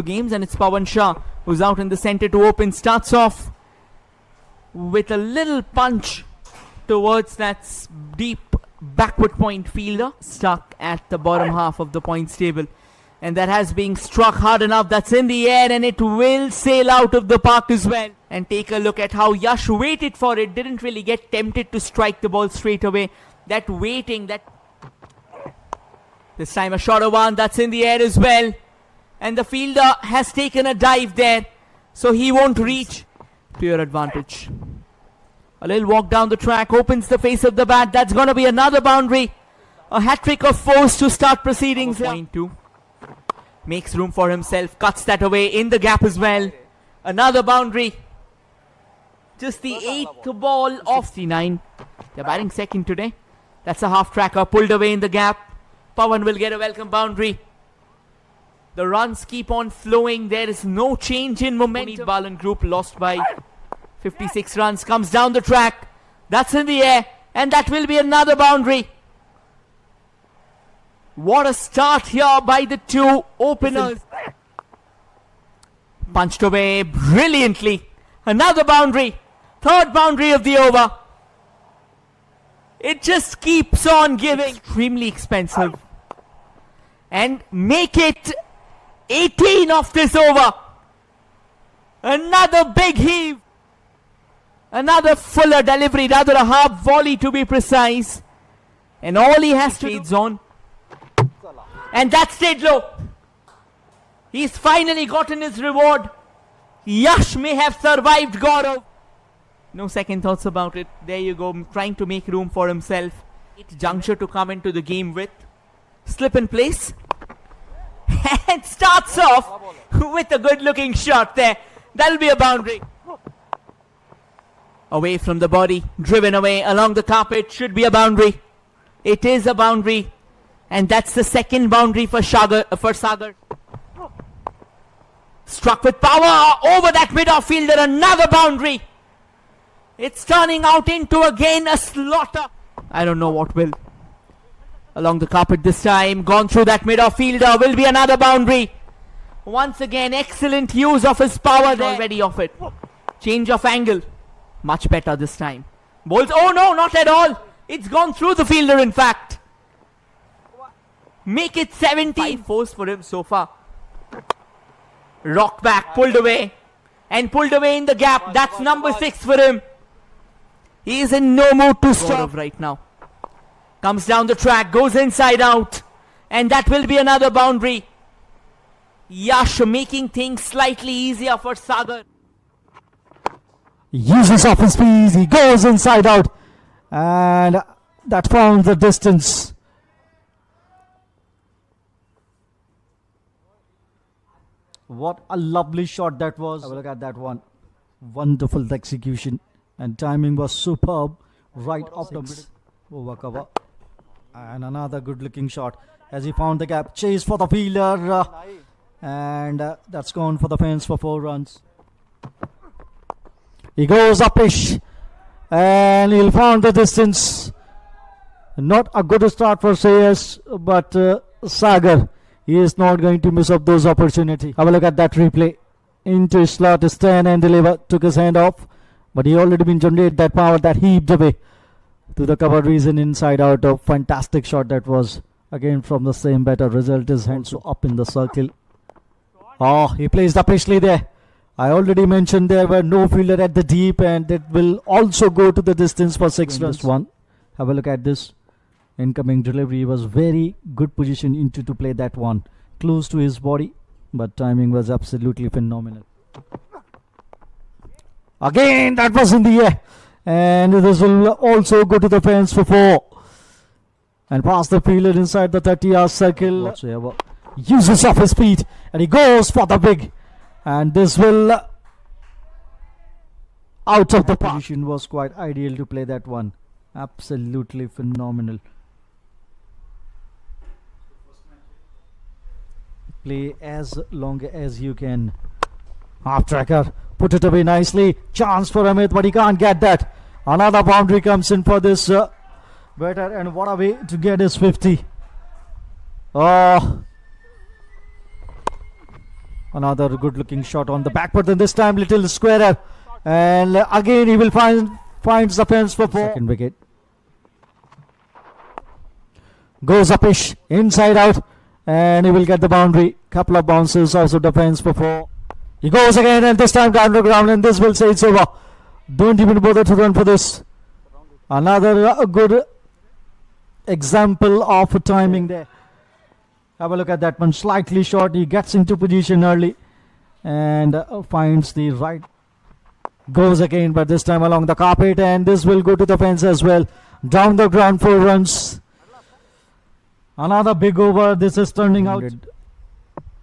Games, and it's Pawan Shah who's out in the center to open. Starts off with a little punch towards that deep backward point fielder stuck at the bottom half of the points table, and that has been struck hard enough. That's in the air and it will sail out of the park as well. And take a look at how Yash waited for it, didn't really get tempted to strike the ball straight away. That waiting, that this time a shorter one, that's in the air as well. And the fielder has taken a dive there, so he won't reach. Pure advantage. A little walk down the track, opens the face of the bat. That's going to be another boundary. A hat-trick of fours to start proceedings. Point two. Makes room for himself, cuts that away in the gap as well. Another boundary. Just the 8th ball of the 9. They're batting second today. That's a half-tracker pulled away in the gap. Pawan will get a welcome boundary. The runs keep on flowing. There is no change in momentum. Balan group lost by 56 runs. Comes down the track. That's in the air. And that will be another boundary. What a start here by the two openers. Punched away brilliantly. Another boundary. Third boundary of the over. It just keeps on giving. Extremely expensive. And make it 18 of this over. Another big heave. Another fuller delivery, rather a half volley to be precise. And all he has to do on. And that stayed low. He's finally gotten his reward. Yash may have survived Gaurav. No second thoughts about it. There you go, trying to make room for himself. It's juncture to come into the game with. Slip in place. And starts off with a good looking shot there. That'll be a boundary. Away from the body, driven away along the carpet, should be a boundary. It is a boundary. And that's the second boundary for Sagar. Struck with power over that mid-off fielder, another boundary. It's turning out into again a slaughter. I don't know what will. Along the carpet this time, gone through that mid-off fielder, will be another boundary. Once again, excellent use of his power there. Already off it. Change of angle. Much better this time. Bowls, oh no, not at all. It's gone through the fielder in fact. Make it 17. 5 fours for him so far. Rock back, pulled away. And pulled away in the gap. That's number 6 for him. He is in no mood to stop right now. Comes down the track, goes inside out. And that will be another boundary. Yash making things slightly easier for Sagar. Uses off his speed, he goes inside out. And that found the distance. What a lovely shot that was. Have a look at that one. Wonderful execution. And timing was superb. Right off the middle. Over cover. And another good looking shot as he found the gap. Chase for the fielder. And that's gone for the fence for 4 runs. He goes upish. And he'll find the distance. Not a good start for Sayers. But Sagar, he is not going to miss up those opportunities. Have a look at that replay. Into his slot, stand and deliver. Took his hand off. But he already been generated that power that heaved away to the cover region inside out. A fantastic shot that was. Again from the same batter. Result is hands up in the circle. Oh, he placed upishly there. I already mentioned there were no fielder at the deep, and it will also go to the distance for 6 runs. One. Have a look at this. Incoming delivery was very good position into to play that one. Close to his body, but timing was absolutely phenomenal. Again, that was in the air. And this will also go to the fence for 4. And past the fielder inside the 30-yard circle. Whatsoever. Uses off his feet. And he goes for the big. And this will out of the position was quite ideal to play that one. Absolutely phenomenal. Play as long as you can. Half tracker. Put it away nicely. Chance for Amit, but he can't get that. Another boundary comes in for this batter, and what a way to get his 50. Another good looking shot on the back, but then this time little squarer. And again he will finds the fence for 4. Second wicket. Goes upish, inside out, and he will get the boundary. Couple of bounces, also defense for 4. He goes again, and this time down the ground, and this will say it's over. Don't even bother to run for this. Another good example of timing there. Have a look at that one, slightly short. He gets into position early and finds the right. Goes again, but this time along the carpet, and this will go to the fence as well. Down the ground, 4 runs. Another big over. This is turning out.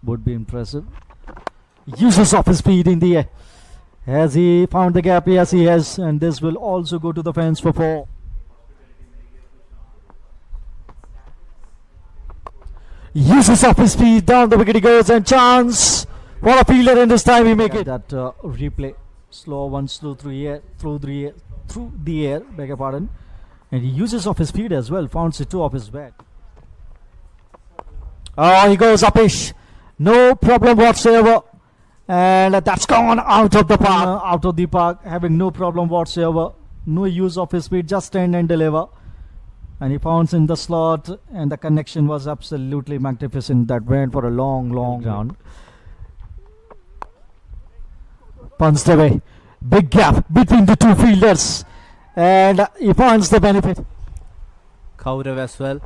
Would be impressive. Uses of his speed in the air. Has he found the gap? Yes, he has. And this will also go to the fence for 4. Uses of his speed. Down the wicket he goes, and chance for a fielder, and this time he make it. That replay. Slow one, slow through the air, beg your pardon. And he uses of his speed as well. Founds it 2 off his bat. Oh, he goes upish. No problem whatsoever. And that's gone out of the park. Having no problem whatsoever. No use of his speed. Just stand and deliver. And he pounds in the slot. And the connection was absolutely magnificent. That went for a long round. Punched away. Big gap between the 2 fielders. And he finds the benefit. Kaudav as well.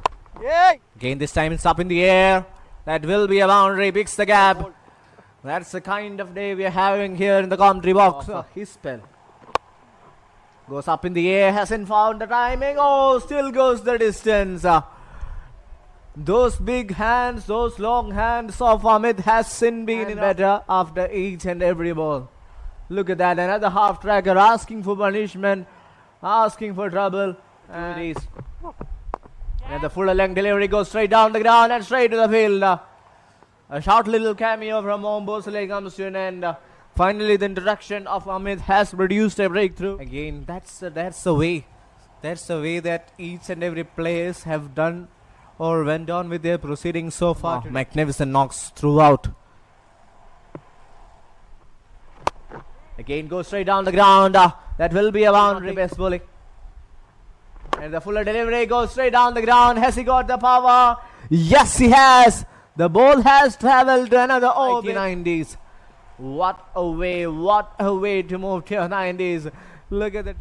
Again, this time it's up in the air. That will be a boundary. Picks the gap. That's the kind of day we are having here in the commentary box. His spell. Goes up in the air. Hasn't found the timing. Oh, still goes the distance. Those big hands, those long hands of Amit hasn't been better after each and every ball. Look at that. Another half tracker asking for punishment. Asking for trouble. And the full length delivery goes straight down the ground and straight to the field. A short little cameo from Om Bosale comes to an end. Finally, the introduction of Amit has produced a breakthrough. Again, that's the way. That's the way that each and every players have done or went on with their proceedings so far. Magnificent knocks throughout. Again, goes straight down the ground. That will be a boundary. Best bowling. And the fuller delivery goes straight down the ground. Has he got the power? Yes, he has. The ball has travelled to another 90s. What a way to move to 90s. Look at that.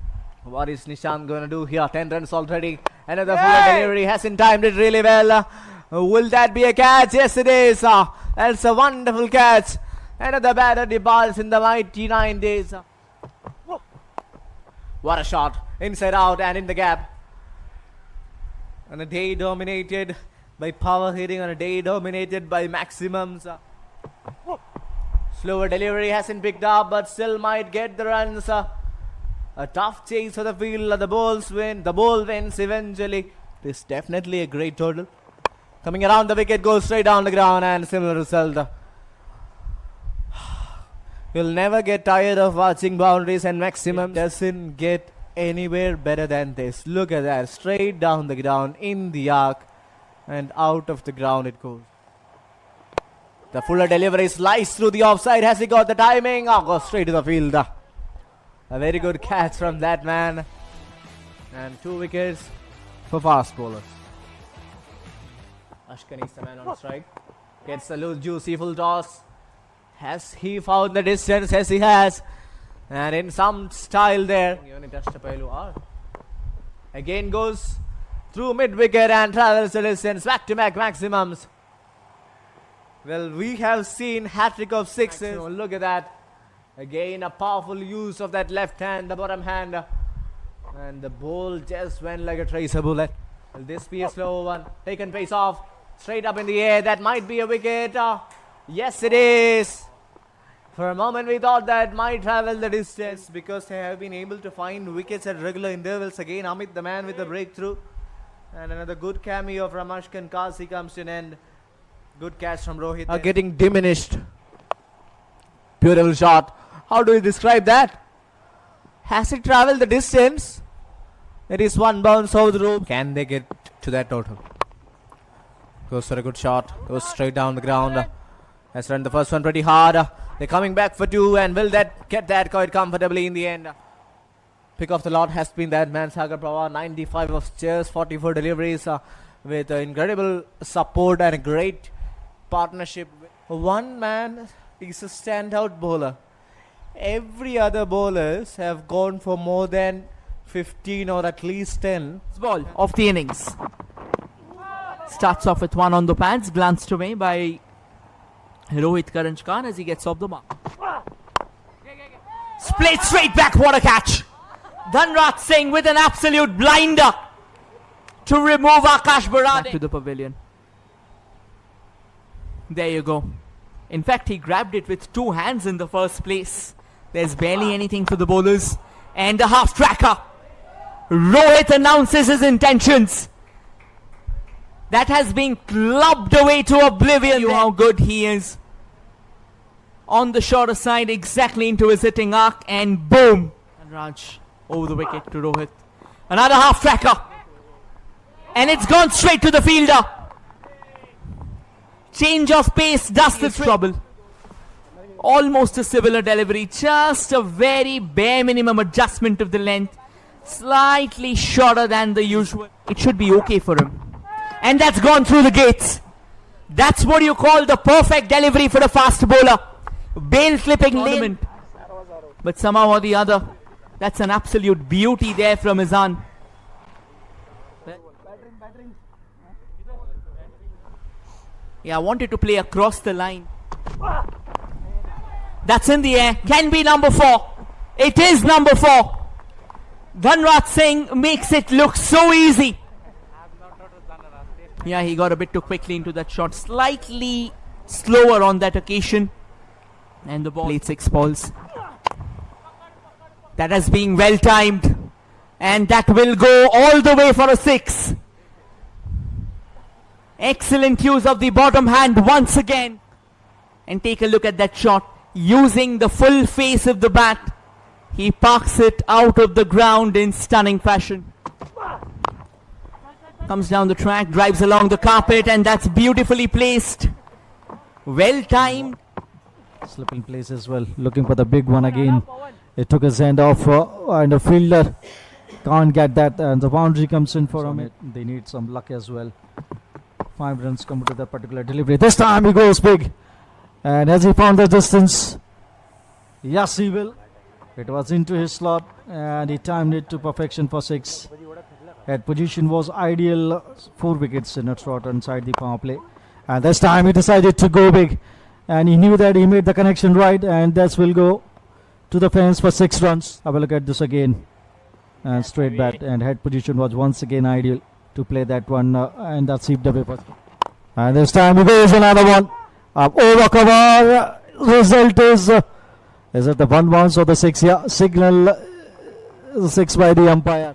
What is Nishant going to do here? 10 runs already. Another fuller delivery. Hasn't timed it really well. Will that be a catch? Yes, it is. That's a wonderful catch. Another batter departs in the mighty 90s. What a shot. Inside out and in the gap. On a day dominated by power hitting, on a day dominated by maximums. Slower delivery hasn't picked up, but still might get the runs. A tough chase for the field. The balls win. The ball wins eventually. This is definitely a great total. Coming around the wicket, goes straight down the ground, and similar result. You'll never get tired of watching boundaries and maximum. It doesn't get anywhere better than this. Look at that. Straight down the ground, in the arc, and out of the ground it goes. The fuller delivery sliced through the offside. Has he got the timing? Oh, goes straight to the field. A very good catch from that man. And 2 wickets for fast bowlers. Ashkan is the man on strike. Gets a loose, juicy full toss. Has he found the distance? Yes, he has. And in some style there. Ashtapailu again goes through mid-wicket and travels the distance. Back-to-back maximums. Well, we have seen hat-trick of 6s. Look at that. Again, a powerful use of that left hand, the bottom hand. And the ball just went like a tracer bullet. Will this be a slow one? Taken pace off. Straight up in the air. That might be a wicket. Yes, it is. For a moment we thought that might travel the distance because they have been able to find wickets at regular intervals. Again, Amit the man with the breakthrough. And another good cameo from Ashkan Kasi comes to an end. Good catch from Rohit. Are getting diminished. Beautiful shot. How do you describe that? Has it travelled the distance? It is one bounce over the rope. Can they get to that total? Goes for a good shot. Goes straight down the ground. Has run the first one pretty hard. They're coming back for two, and will that get that quite comfortably in the end? Pick of the lot has been that man, Sagar Pawar. 95 of chairs, 44 deliveries, with incredible support and a great partnership. One man is a standout bowler. Every other bowlers have gone for more than 15 or at least 10. Ball of the innings. Starts off with one on the pads, glanced away by Rohit Karanjkar as he gets off the mark. Played straight back, what a catch! Dhanraj Singh with an absolute blinder to remove Akash Barade to the pavilion. There you go. In fact, he grabbed it with two hands in the first place. There's barely anything for the bowlers. And a half tracker. Rohit announces his intentions. That has been clubbed away to oblivion. You how good he is. On the shorter side, exactly into his hitting arc, and boom! And Raj over the wicket to Rohit. Another half tracker. And it's gone straight to the fielder. Change of pace does the trouble. Almost a similar delivery, just a very bare minimum adjustment of the length. Slightly shorter than the usual. It should be okay for him. And that's gone through the gates. That's what you call the perfect delivery for the fast bowler. Bail clipping lane. But somehow or the other, that's an absolute beauty there from Izan. Yeah, I wanted to play across the line. That's in the air. Can be number 4. It is number 4. Dhanraj Singh makes it look so easy. Yeah, he got a bit too quickly into that shot. Slightly slower on that occasion. And the ball played 6 balls. That has been well timed. And that will go all the way for a 6. Excellent use of the bottom hand once again. And take a look at that shot. Using the full face of the bat, he parks it out of the ground in stunning fashion. Comes down the track, drives along the carpet, and that's beautifully placed. Well timed. Slipping place as well, looking for the big one again. It took his hand off, and the fielder can't get that, and the boundary comes in for him. They need some luck as well. 5 runs come to that particular delivery. This time he goes big. And has he found the distance? Yes, he will. It was into his slot, and he timed it to perfection for 6. That position was ideal. 4 wickets in a trot inside the power play. And this time he decided to go big. And he knew that he made the connection right, and this will go to the fence for 6 runs. Have a look at this again. And straight bat, and head position was once again ideal to play that one, and that's seeped away. And this time he goes another one. Over cover. Result is it the 1 bounce or the 6? Yeah, signal 6 by the umpire.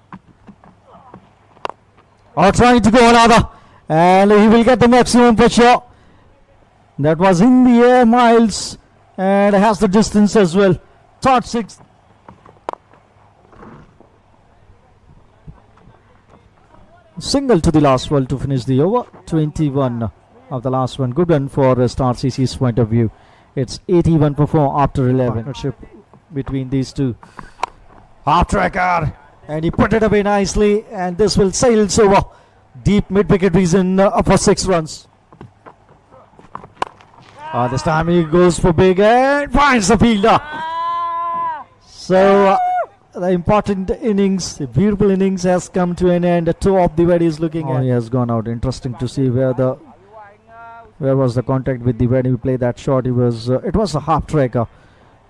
Or trying to go another, and he will get the maximum for sure. That was in the air, Miles, and has the distance as well. Thought 6. Single to the last ball to finish the over. 21 of the last one. Good one for Star CC's point of view. It's 81 for 4 after 11. Partnership between these two. Half tracker, and he put it away nicely, and this will sail over deep mid-wicket region for 6 runs. This time he goes for big and finds the fielder. So the important innings, the beautiful innings has come to an end. The toe of the bed is looking at. He has gone out. Interesting to see where was the contact with the when he played that shot. It was a half tracker.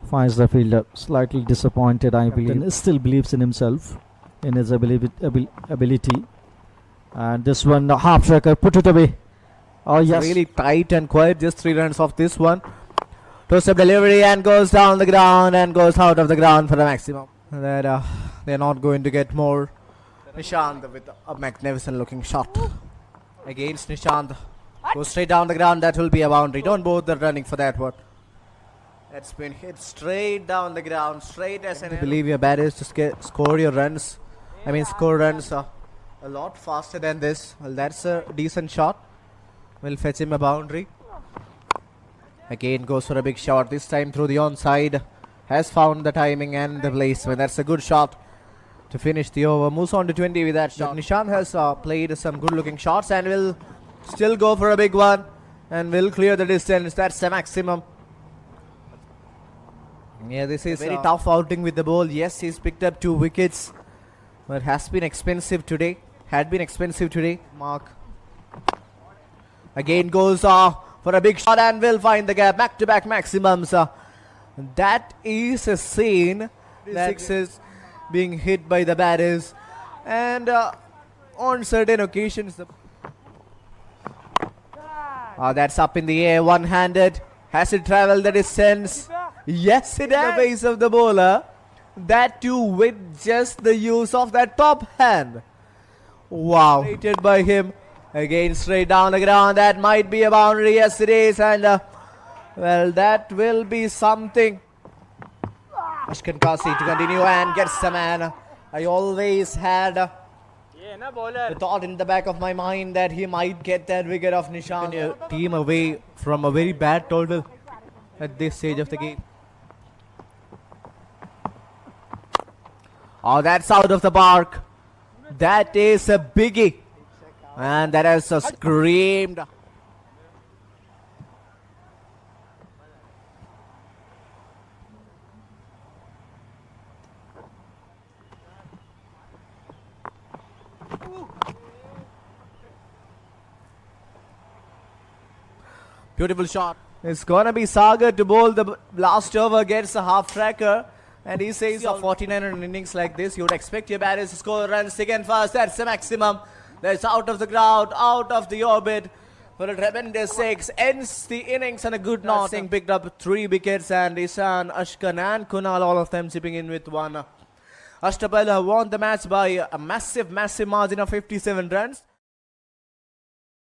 Finds the fielder. Slightly disappointed, I believe. He still believes in himself, in his ability. And this one, the half tracker, put it away. Oh yes. Really tight and quiet. Just 3 runs off this one. Two-step delivery and goes down the ground and goes out of the ground for the maximum. That they're not going to get more. Nishant with a magnificent looking shot against Nishant. Goes straight down the ground. That will be a boundary. Don't bother running for that one. It's been hit straight down the ground, straight as an. I believe your batters to score your runs. I mean, score runs a lot faster than this. Well, that's a decent shot. Will fetch him a boundary. Again goes for a big shot, this time through the onside. Has found the timing and the placement. That's a good shot to finish the over. Moves on to 20 with that shot. Nishan has played some good looking shots and will still go for a big one and will clear the distance. That's the maximum. Yeah, this is very tough outing with the ball. Yes, he's picked up 2 wickets, but has been expensive today. Had been expensive today. Mark again goes for a big shot and will find the gap. Back-to-back maximums. That is a scene that is being hit by the batters, and on certain occasions that's up in the air, one-handed. Has it traveled the distance? Yes, it has. The face of the bowler, that too with just the use of that top hand. Wow, rated by him. Again straight down the ground. That might be a boundary. Yes, it is, and well, that will be something. Ashkan Kasi to continue and gets the man. I always had the thought in the back of my mind that he might get that wicket of Nishan. Your team away from a very bad total at this stage of the game. Oh, that's out of the park. That is a biggie. And that has screamed. Beautiful shot. It's gonna be Sagar to bowl the last over, gets a half tracker, and he says of 49 in innings like this, you would expect your batters to score runs thick and fast. That's the maximum. That's out of the ground, out of the orbit for a tremendous 6. Ends the innings on a good note. Singh picked up 3 wickets, and Ishan, Ashkan and Kunal, all of them chipping in with 1. Ashtapailu have won the match by a massive margin of 57 runs.